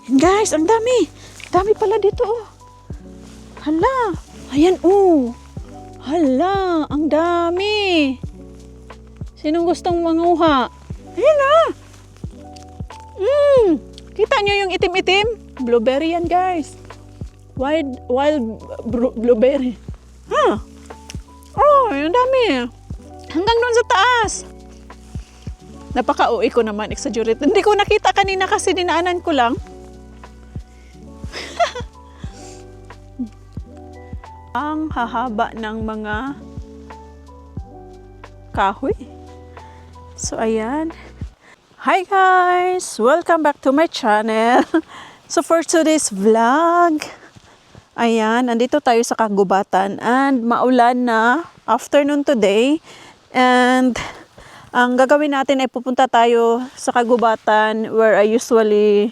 Yan guys, ang dami. Dami pala dito oh. Hala. Ayan oh. Hala, ang dami. Sinong gustong manguha? Ayan ah. Kita nyo yung itim-itim? Blueberry yan guys. Wild blueberry. Ha? Oh, ang dami. Hanggang doon sa taas. Napaka-uwi ko naman, exaggerate. Hindi ko nakita kanina kasi dinaanan ko lang. Ang hahaba ng mga kahoy. So, ayan. Hi guys! Welcome back to my channel. So, for today's vlog, ayan, nandito tayo sa kagubatan and maulan na afternoon today. And ang gagawin natin ay pupunta tayo sa kagubatan where I usually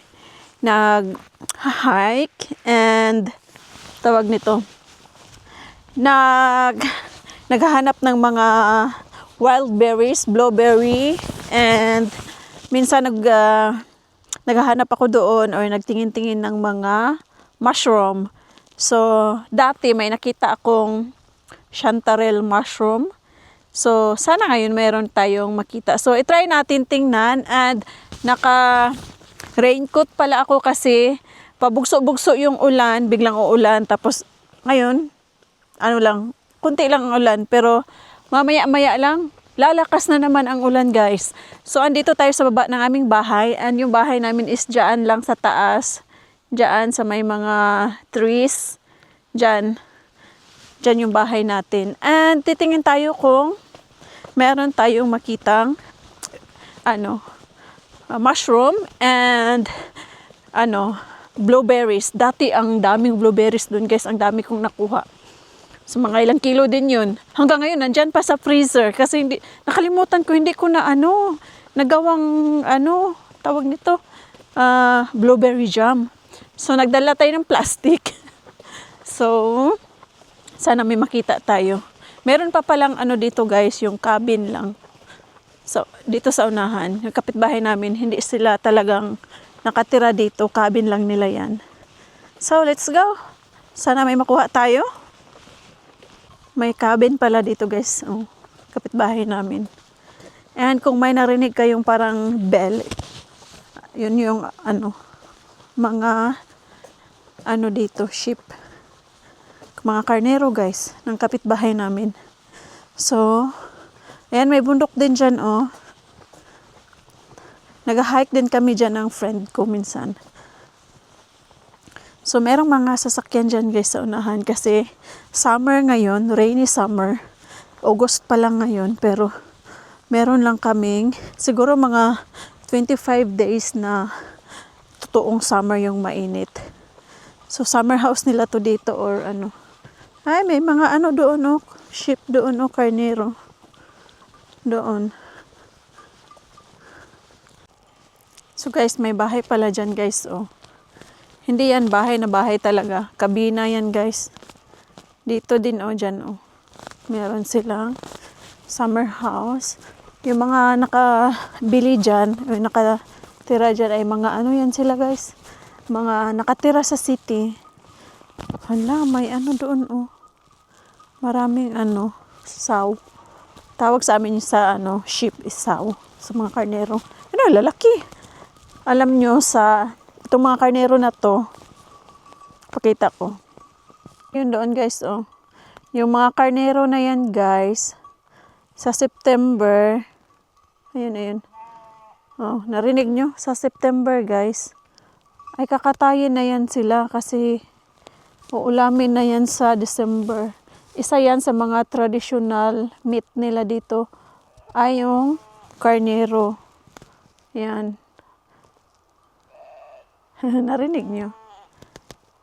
nag-hike and tawag nito, naghahanap ng mga wild berries, blueberry, and minsan naghahanap ako doon or nagtingin-tingin ng mga mushroom. So, dati may nakita akong chanterelle mushroom. So, sana ngayon meron tayong makita. So, itry natin tingnan and naka-raincoat pala ako kasi pabugso-bugso yung ulan, biglang uulan. Tapos, ngayon, kunti lang ang ulan, pero mamaya-maya lang, lalakas na naman ang ulan guys. So, andito tayo sa baba ng aming bahay, and yung bahay namin is dyan lang sa taas, dyan sa may mga trees, dyan yung bahay natin. And titingin tayo kung meron tayong makitang mushroom and blueberries. Dati ang daming blueberries dun guys, ang dami kong nakuha. So, mga ilang kilo din yun. Hanggang ngayon, nandyan pa sa freezer. Kasi nakalimutan ko, hindi ko na nagawang, tawag nito, blueberry jam. So, nagdala tayo ng plastic. So, sana may makita tayo. Meron pa palang dito guys, yung cabin lang. So, dito sa unahan, yung kapitbahay namin, hindi sila talagang nakatira dito. Cabin lang nila yan. So, let's go. Sana may makuha tayo. May cabin pala dito guys. Oh, kapitbahay namin. And kung may narinig kayong parang bell, yun yung mga dito, sheep. Mga karnero guys, ng kapitbahay namin. So, ayan, may bundok din dyan oh. Nag-hike din kami dyan ng friend ko minsan. So, merong mga sasakyan dyan guys sa unahan kasi summer ngayon, rainy summer. August pa lang ngayon, pero meron lang kaming siguro mga 25 days na totoong summer yung mainit. So, summer house nila to dito or Ay, may mga doon sheep doon karnero. Doon. So, guys, may bahay pala dyan guys oh. Hindi yan bahay na bahay talaga. Kabina yan guys. Dito din dyan meron silang summer house. Yung mga nakabili dyan, o nakatira dyan ay mga yan sila guys. Mga nakatira sa city. Hala, may doon Maraming saw. Tawag sa amin sa sheep is saw. Sa mga karnero. Lalaki. Alam nyo itong mga karnero na to, pakita ko. Yun doon guys yung mga karnero na yan guys, sa September, ayun. Narinig nyo? Sa September guys, ay kakatayin na yan sila kasi uulamin na yan sa December. Isa yan sa mga traditional meat nila dito ay yung karnero. Yan. Narinig nyo?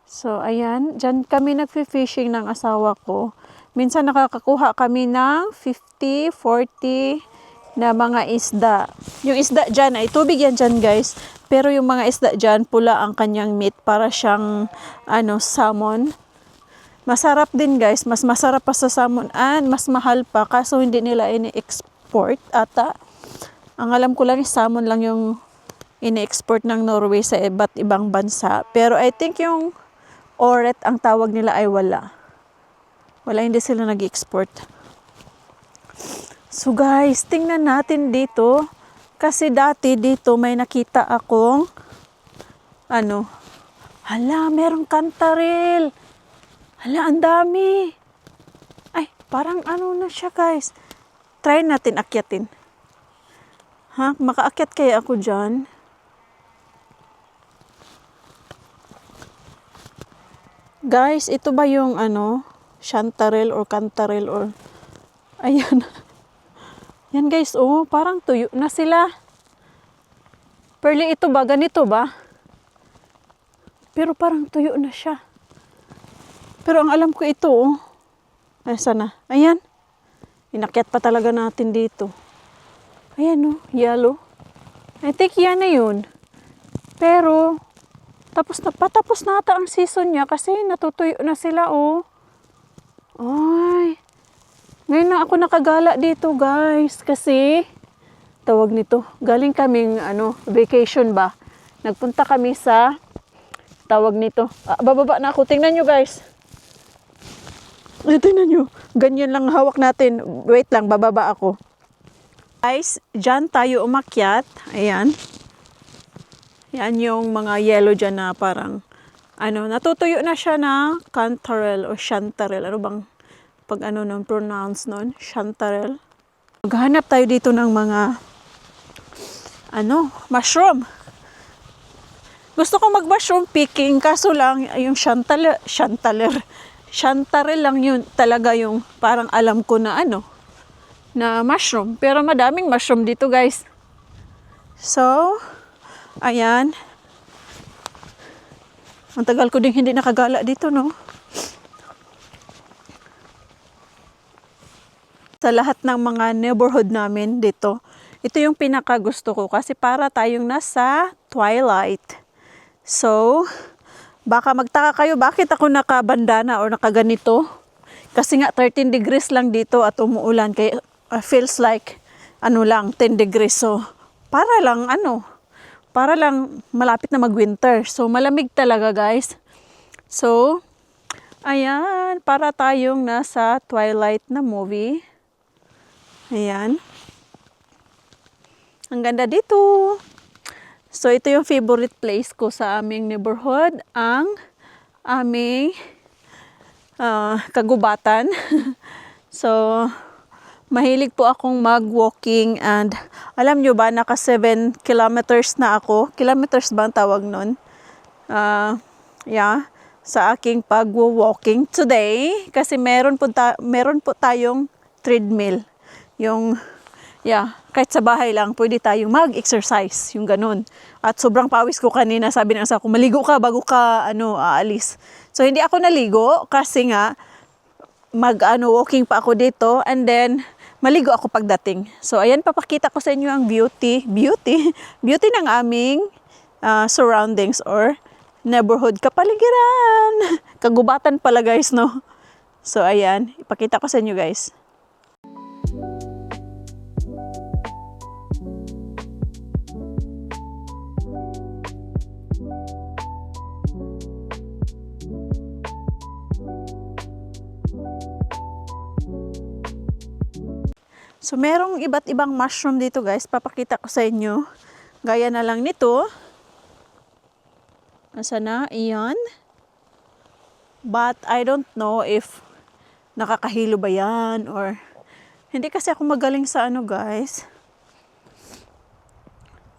So, ayan. Diyan kami nagfi-fishing ng asawa ko. Minsan nakakakuha kami ng 50, 40 na mga isda. Yung isda dyan ay tubig yan dyan guys. Pero yung mga isda dyan, pula ang kanyang meat. Para siyang salmon. Masarap din guys. Mas masarap pa sa salmon and mas mahal pa. Kaso hindi nila ini-export ata. Ang alam ko lang salmon lang yung ini-export ng Norway sa iba't ibang bansa. Pero I think yung oret ang tawag nila ay wala. Wala, hindi sila nag-export. So guys, tingnan natin dito. Kasi dati dito may nakita akong hala, merong kantarel. Hala, ang dami. Ay, parang na siya guys. Try natin akyatin. Ha? Makaakyat kaya ako dyan? Guys, ito ba yung chantarel or kantarel or ayan. Yan guys, parang tuyo na sila. Pearly, ito ba? Ganito ba? Pero parang tuyo na siya. Pero ang alam ko ito, ay sana. Ayan. Inakyat pa talaga natin dito. Ayan yellow. I think yan na yun. Pero, patapos na ata ang season niya kasi natutuyo na sila Ay. Ngayon na ako nakagala dito guys. Kasi, tawag nito, galing kaming vacation ba. Nagpunta kami sa, tawag nito. Bababa na ako. Tingnan nyo guys. Tingnan nyo. Ganyan lang hawak natin. Wait lang, bababa ako. Guys, dyan tayo umakyat. Ayan. Yan yung mga yellow dyan na parang, natutuyo na siya na cantarel o chantarel. Ano bang, pag nung pronounce nun? Chantarel. Maghanap tayo dito ng mga, mushroom. Gusto ko mag-mushroom picking, kaso lang, yung chantarel lang yun talaga yung parang alam ko na na mushroom. Pero madaming mushroom dito guys. So, ayan. Ang tagal ko din hindi nakagala dito, no? Sa lahat ng mga neighborhood namin dito, ito yung pinaka gusto ko kasi para tayong nasa twilight. So, baka magtaka kayo bakit ako nakabandana or nakaganito. Kasi nga 13 degrees lang dito at umuulan kaya feels like 10 degrees. So, para lang malapit na mag-winter. So, malamig talaga guys. So, ayan, para tayong nasa twilight na movie. Ayan. Ang ganda dito. So, ito yung favorite place ko sa aming neighborhood. Ang aming kagubatan. So, mahilig po akong mag-walking and alam nyo ba, naka 7 kilometers na ako. Kilometers ba ang tawag nun? Yeah, sa aking pag-walking today. Kasi meron po tayong treadmill. Kahit sa bahay lang, pwede tayong mag-exercise, yung ganun. At sobrang pawis ko kanina, sabi ng asa ko, maligo ka bago ka, aalis. So, hindi ako naligo kasi nga, walking pa ako dito, and then, maligo ako pagdating. So, ayan, papakita ko sa inyo ang beauty ng aming surroundings or neighborhood kapaligiran. Kagubatan pala guys, no? So, ayan, ipakita ko sa inyo guys. So, merong iba't ibang mushroom dito guys. Papakita ko sa inyo. Gaya na lang nito. Asa na? Iyan. But, I don't know if nakakahilo ba yan or hindi kasi ako magaling sa guys.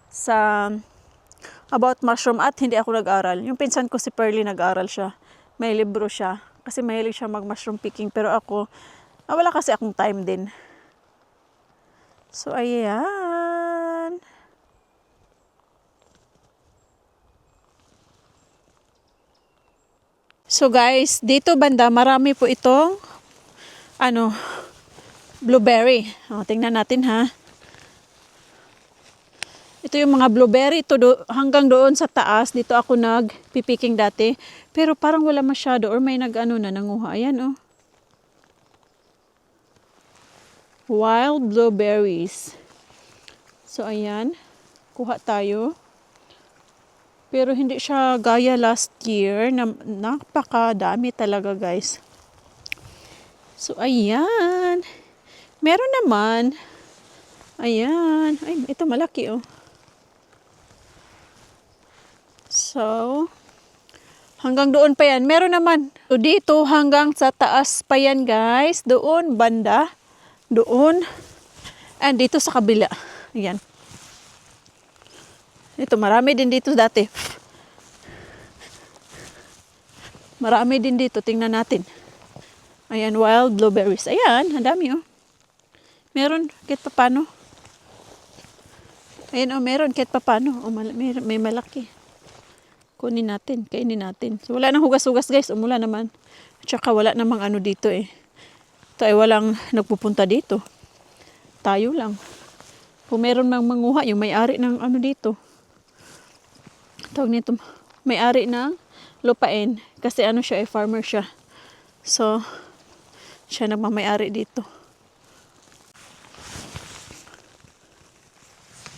Sa about mushroom at hindi ako nag-aral. Yung pinsan ko si Pearly nag-aral siya. May libro siya. Kasi mahilig siya mag-mushroom picking. Pero ako, wala kasi akong time din. So, ayan. So, guys, dito banda, marami po itong, blueberry. Tingnan natin, ha. Ito yung mga blueberry. Hanggang doon sa taas, dito ako nagpipiking dati. Pero parang wala masyado or may nanguha. Ayan, wild blueberries. So, ayan. Kuha tayo. Pero hindi siya gaya last year na napakadami talaga guys. So ayan. Meron naman. Ayan. Ay, ito malaki oh. So, hanggang doon pa yan. Meron naman. So, dito hanggang sa taas pa yan guys. Doon, banda. Doon. And dito sa kabila. Ayan. Ito, marami din dito dati. Marami din dito. Tingnan natin. Ayan, wild blueberries. Ayan, ang dami oh. Meron, kahit papano. Ayan oh, meron kahit papano. Oh, may malaki. Kunin natin, kainin natin. So, wala nang hugas-hugas guys. Umula naman. At saka wala namang ano dito eh. Ito ay walang nagpupunta dito. Tayo lang. Kung meron mang manguha, yung may-ari ng ano dito. Tawag nito, may-ari ng lupain. Kasi ano siya, farmer siya. So, siya nagmamay-ari dito.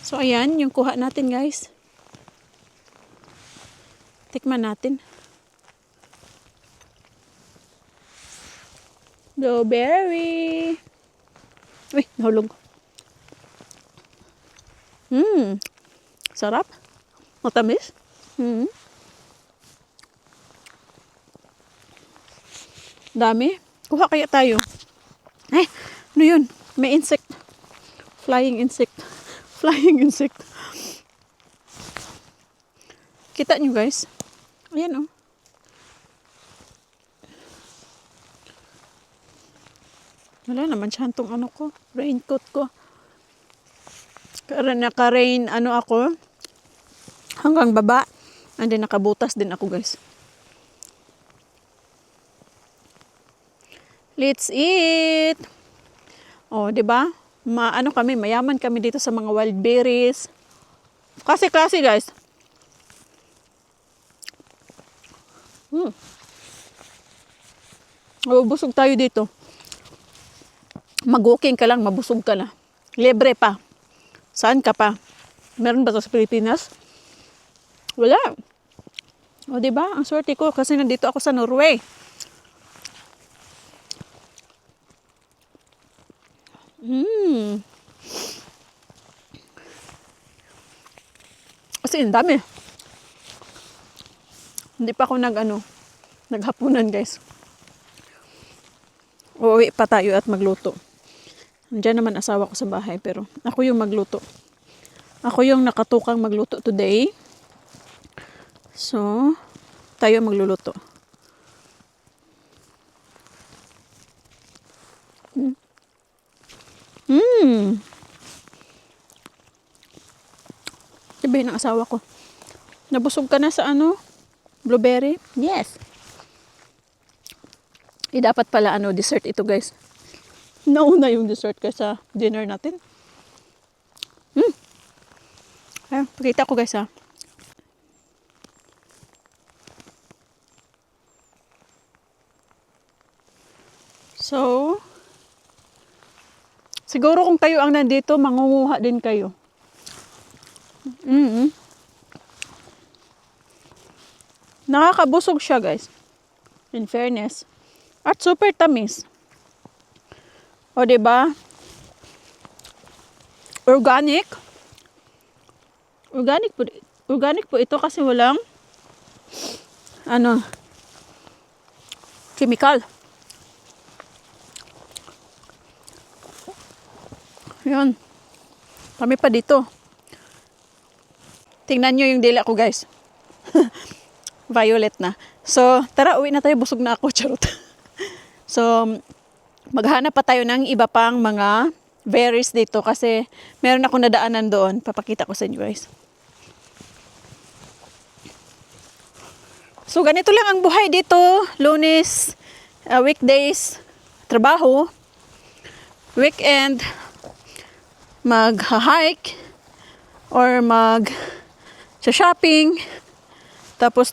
So, ayan, yung kuha natin guys. Tikman natin. Blueberry. Uy, nahulog. Sarap. Matamis. Dami. Kuha kaya tayo. Eh, ano yun? May insect. Flying insect. Flying insect. Kita nyo guys. Ayan oh. Wala naman siyantong ano ko. Raincoat ko. Naka-rain ano ako. Hanggang baba. And then nakabutas din ako guys. Let's eat. Oh, 'di ba? Ano kami, mayaman kami dito sa mga wild berries. Klase guys. Busog tayo dito. Mag-walking ka lang, mabusog ka na. Libre pa. Saan ka pa? Meron ba ito sa Pilipinas? Wala. O, diba? Ang swerte ko kasi nandito ako sa Norway. Kasi ang dami. Hindi pa ako naghapunan guys. Uuwi pa tayo at magluto. Nandiyan naman asawa ko sa bahay pero ako yung magluto. Ako yung nakatukang magluto today. So, tayo magluluto. Sabihin ng asawa ko, nabusog ka na sa blueberry? Yes. Dapat pala dessert ito guys. Nauna yung dessert kaysa dinner natin. Ayan, pakita ko guys ha. So, siguro kung kayo ang nandito, mangunguha din kayo. Nakakabusog siya guys. In fairness. At super tamis. O diba? Organic. Organic po ito kasi walang chemical. Yan. Kami pa dito. Tingnan nyo yung dila ko guys. Violet na. So, tara, uwi na tayo. Busog na ako. Charot. So, maghanap pa tayo ng iba pang mga berries dito kasi meron akong nadaanan doon. Papakita ko sa inyo guys. So, ganito lang ang buhay dito. Lunes, weekdays, trabaho. Weekend, mag-hike or mag-shopping. Tapos,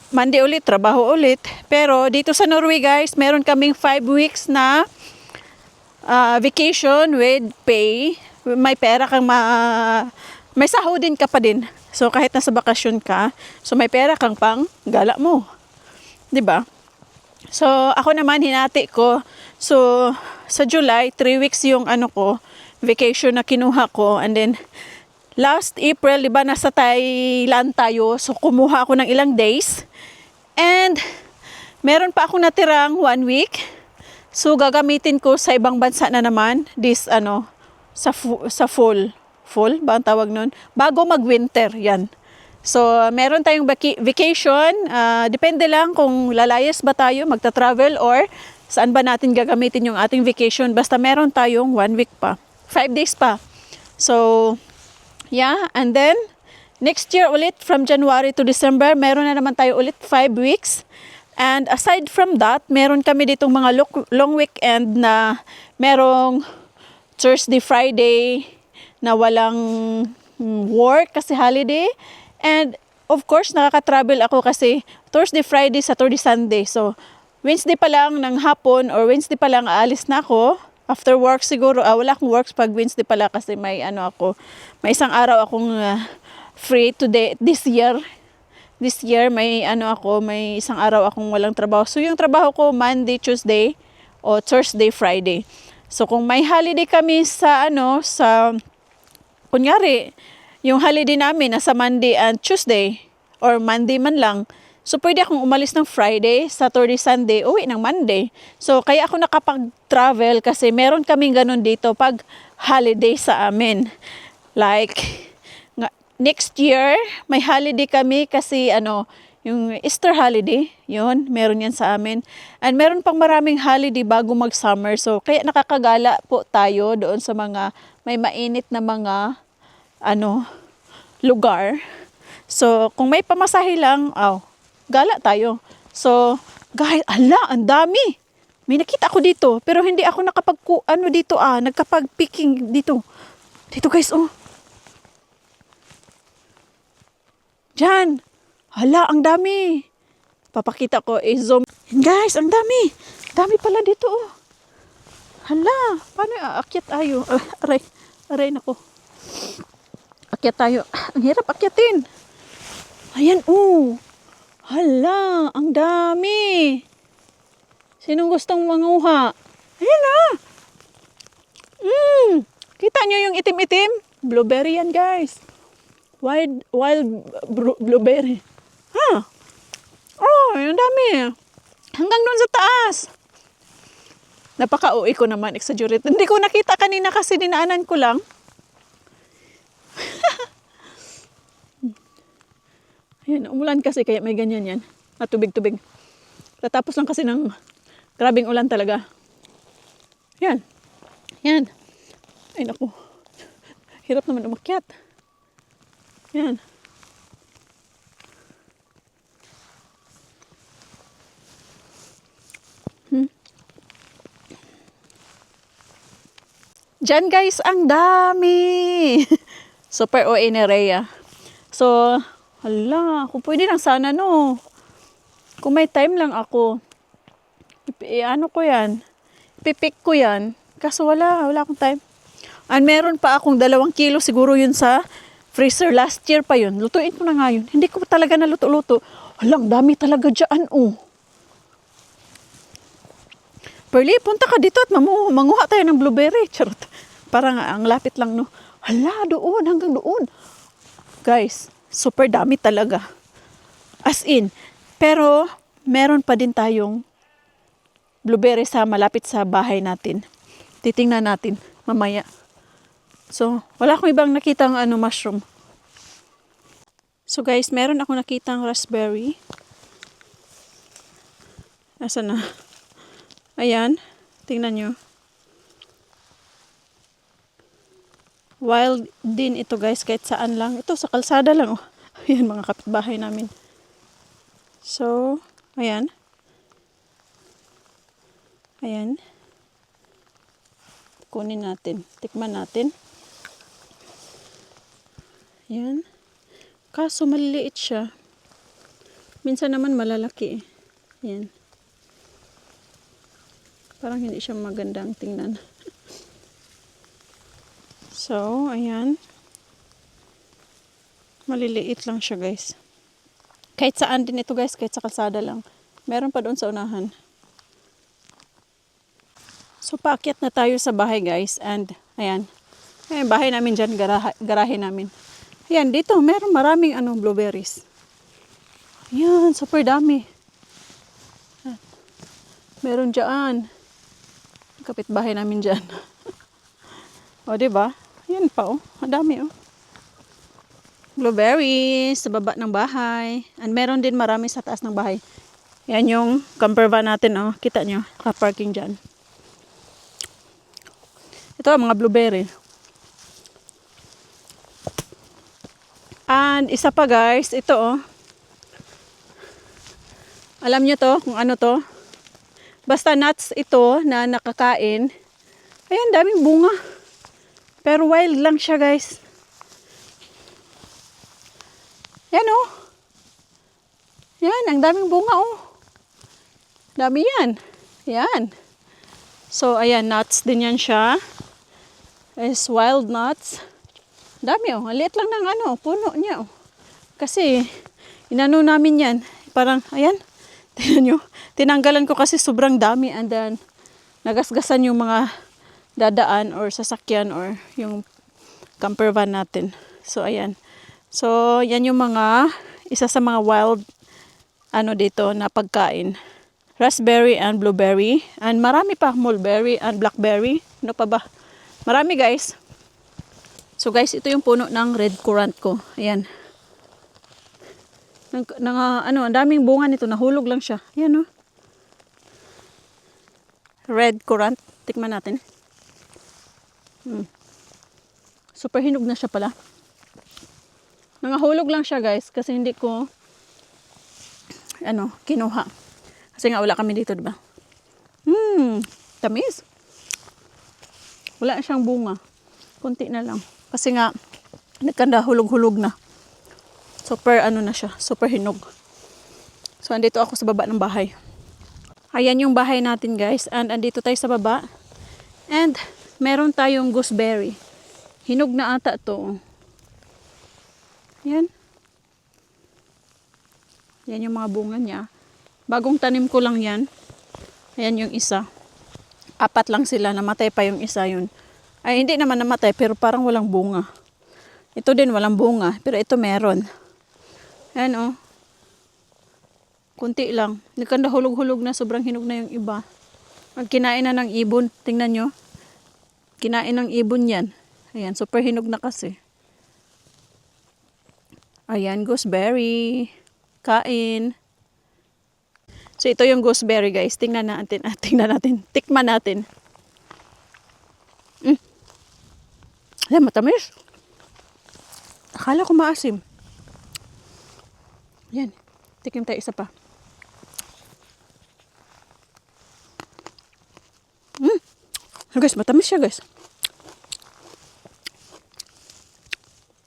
Monday ulit, trabaho ulit. Pero dito sa Norway guys, meron kaming 5 weeks na vacation with pay. May pera kang may sahudin ka pa din. So kahit nasa bakasyon ka, so may pera kang pang gala mo. 'Di ba? So ako naman hinati ko. So sa July, 3 weeks yung ano ko, vacation na kinuha ko, and then last April, 'di ba, nasa Thailand tayo. So kumuha ako ng ilang days. And meron pa akong natirang 1 week. So gagamitin ko sa ibang bansa na naman this ano sa fall ba ang tawag nun? Bago mag-winter, yan. So meron tayong vacation, depende lang kung lalayas ba tayo, magta-travel, or saan ba natin gagamitin yung ating vacation. Basta meron tayong 1 week pa, 5 days pa. So yeah, and then next year ulit from January to December, meron na naman tayo ulit 5 weeks. And aside from that, meron kami ditong mga long weekend na merong Thursday, Friday na walang work kasi holiday. And of course, nakaka-travel ako kasi Thursday, Friday, Saturday, Sunday. So, Wednesday pa lang ng hapon or Wednesday pa lang aalis na ako. After work siguro, wala akong works pag Wednesday pala kasi may may isang araw akong free today, this year. This year, may isang araw akong walang trabaho. So, yung trabaho ko, Monday, Tuesday, o Thursday, Friday. So, kung may holiday kami kunyari, yung holiday namin nasa Monday and Tuesday, or Monday man lang, so, pwede akong umalis ng Friday, Saturday, Sunday, uwi ng Monday. So, kaya ako nakapag-travel kasi meron kaming ganun dito pag holiday sa amin. Like, next year, may holiday kami kasi yung Easter holiday, yun, meron yan sa amin. And meron pang maraming holiday bago mag-summer. So, kaya nakakagala po tayo doon sa mga may mainit na mga lugar. So, kung may pamasahe lang, gala tayo. So, guys, ang dami. May nakita ako dito, pero hindi ako nagkapag-picking dito. Dito guys, Diyan. Ang dami. Papakita ko, zoom. Guys, ang dami. Dami pala dito, paano aakyat tayo? Aray nako. Akyat tayo. Ang hirap akyatin. Ayan, ang dami. Sinong gustong manguha? Ayan Kita nyo yung itim-itim? Blueberry yan, guys. Wild blueberry. Ang dami. Hanggang doon sa taas. Napaka-uwi ko naman, exaggerate. Hindi ko nakita kanina kasi dinaanan ko lang. Ayan, umulan kasi kaya may ganyan yan. Tubig-tubig. Tatapos lang kasi ng grabing ulan talaga. Yan. Ay naku. Hirap naman umakyat. Yan. Diyan guys, ang dami. Super OA ni Rhea. So, kung pwede lang sana kung may time lang ako. Ko yan. Ipipik ko yan. Kaso wala akong time. And meron pa akong 2 kilo siguro yun sa freezer. Last year pa yun. Lutuin ko na nga yun. Hindi ko talaga naluto-luto. Ang dami talaga dyan, Pearly, punta ka dito at manguha tayo ng blueberry. Charot. Parang ang lapit lang, doon, hanggang doon. Guys, super dami talaga. As in. Pero, meron pa din tayong blueberry sa malapit sa bahay natin. Titingnan natin mamaya. So, wala akong ibang nakitang mushroom. So guys, meron ako nakitang raspberry. Nasaan na? Ayan, tingnan nyo. Wild din ito guys, kahit saan lang. Ito sa kalsada lang. Ayan, mga kapitbahay namin. So, ayan. Kunin natin. Tikman natin. Ayan. Kaso maliliit siya. Minsan naman malalaki. Ayan. Parang hindi siya magandang tingnan. So, ayan. Maliliit lang siya guys. Kahit saan din ito guys, kahit sa kalsada lang. Meron pa doon sa unahan. So paakyat na tayo sa bahay guys. And ayan. Ayan bahay namin dyan, garahe namin. Ayan dito, meron maraming blueberries. Ayan, super dami. Meron dyan. Kapitbahay namin dyan. O diba? Ayan pa oh. Ang dami oh. Blueberries sa baba ng bahay. And meron din marami sa taas ng bahay. Yan yung camper van natin, oh. Kita nyo, naka-parking dyan. Ito ang mga blueberry. And isa pa guys, ito oh. Alam nyo to, kung ano to? Basta nuts ito na nakakain. Ayan, daming bunga. Pero wild lang siya guys. Yan oh. Yan, ang daming bunga oh. Dami yan. Yan. So, ayan, nuts din yan siya. Is wild nuts. Dami oh. Liit lang ng puno niya oh. Kasi, inano namin yan. Parang, ayan. Tingnan nyo. Tinanggalan ko kasi sobrang dami. And then, nagasgasan yung mga dadaan or sasakyan or yung camper van natin. So, ayan. So, yan yung isa sa mga wild, dito na pagkain. Raspberry and blueberry. And marami pa, mulberry and blackberry. Ano pa ba? Marami guys. So guys, ito yung puno ng red currant ko. Ayan. Ang daming bunga nito. Nahulog lang siya. Ayan oh. Red currant. Tikman natin. Super hinog na siya pala. Nangahulog lang siya guys kasi hindi ko kinuha. Kasi nga wala kami dito, diba? Tamis. Wala siyang bunga. Kunti na lang. Kasi nga nagkanda hulog-hulog na. Super na siya, super hinog. So andito ako sa baba ng bahay. Ayan yung bahay natin guys. And andito tayo sa baba. And meron tayong gooseberry. Hinog na ata to. Yan. Yan yung mga bunga niya. Bagong tanim ko lang yan. Ayan yung isa. 4 lang sila. Namatay pa yung isa yun. Ay, hindi naman namatay. Pero parang walang bunga. Ito din walang bunga. Pero ito meron. Ayan oh. Kunti lang. Nagkanda hulog-hulog na. Sobrang hinog na yung iba. Kinain na ng ibon. Tingnan nyo. Kinain ng ibon yan. Ayan. Super hinog na kasi. Ayan, gooseberry. Kain. So, ito yung gooseberry, guys. Tingnan natin. Tikman natin. Ayan, matamis. Akala ko maasim. Ayan. Tikim tayo isa pa. Guys, matamis siya, guys.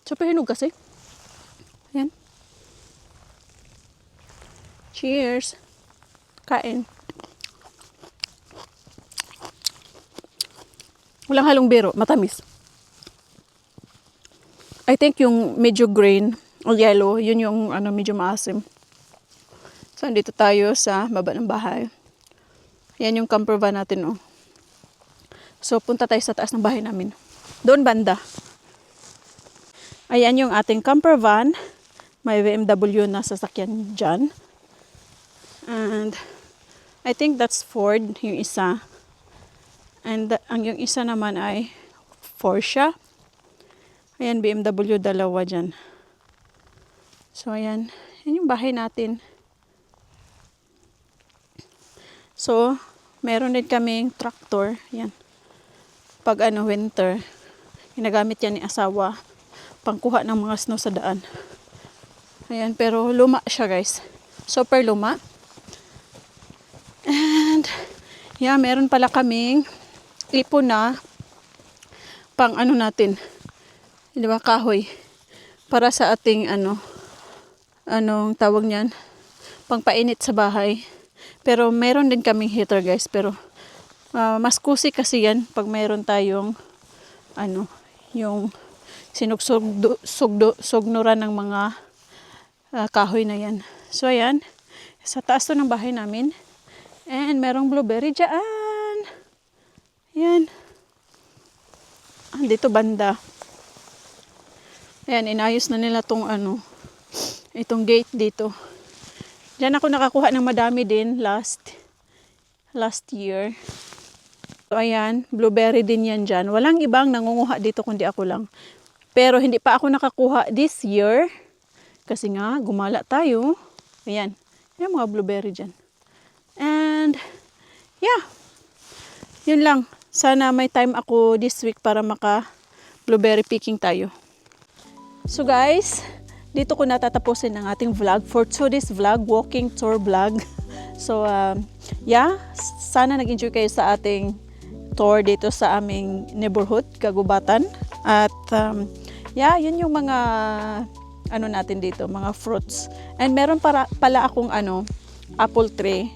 Super hinog kasi. Ayan. Cheers. Kain. Walang halong biro. Matamis. I think yung medyo green o yellow, yun yung medyo maasim. So, andito tayo sa baba ng bahay. Yan yung camper van natin, oh. So, punta tayo sa taas ng bahay namin. Doon banda. Ayan yung ating camper van. May BMW na sasakyan dyan. And I think that's Ford, yung isa. And yung isa naman ay Porsche. Ayan, BMW, dalawa dyan. So, ayan. Yan yung bahay natin. So, meron din kaming tractor. Ayan. Pag winter, ginagamit yan ni asawa. Pangkuha ng mga snow sa daan. Ayan, pero luma siya guys. Super luma. And, yeah, meron pala kaming ipon na pang natin. Di ba, kahoy. Para sa ating anong tawag niyan? Pangpainit sa bahay. Pero meron din kaming heater guys. Pero mas kusi kasi yan pag meron tayong yung sugnuran ng mga kahoy na yan. So ayan, sa taas to ng bahay namin. And merong blueberry dyan. Ayan. Dito banda. Ayan, inayos na nila tong itong gate dito. Diyan ako nakakuha ng madami din last year. So ayan, blueberry din yan dyan. Walang ibang nangunguha dito kundi ako lang. Pero hindi pa ako nakakuha this year. Kasi nga, gumala tayo. Ayan, yung mga blueberry dyan. And, yeah. Yun lang. Sana may time ako this week para blueberry picking tayo. So guys, dito ko natatapusin ang ating vlog for today's vlog, walking tour vlog. So, yeah, sana nag-enjoy kayo sa ating tour dito sa aming neighborhood, Kagubatan. At, yeah, yun yung mga, natin dito, mga fruits. And meron pala akong, apple tree.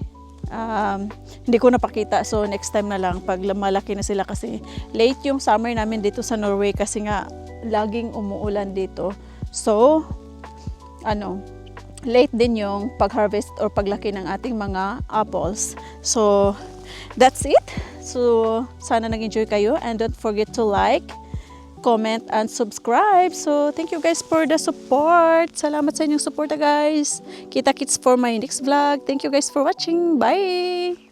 Hindi ko napakita, so next time na lang pag malaki na sila kasi late yung summer namin dito sa Norway kasi nga laging umuulan dito. So, late din yung pag-harvest or paglaki ng ating mga apples. So, that's it. So, sana nag-enjoy kayo and don't forget to like, comment, and subscribe. So, thank you guys for the support. Salamat sa inyong suporta guys. Kita-kits for my next vlog. Thank you guys for watching. Bye!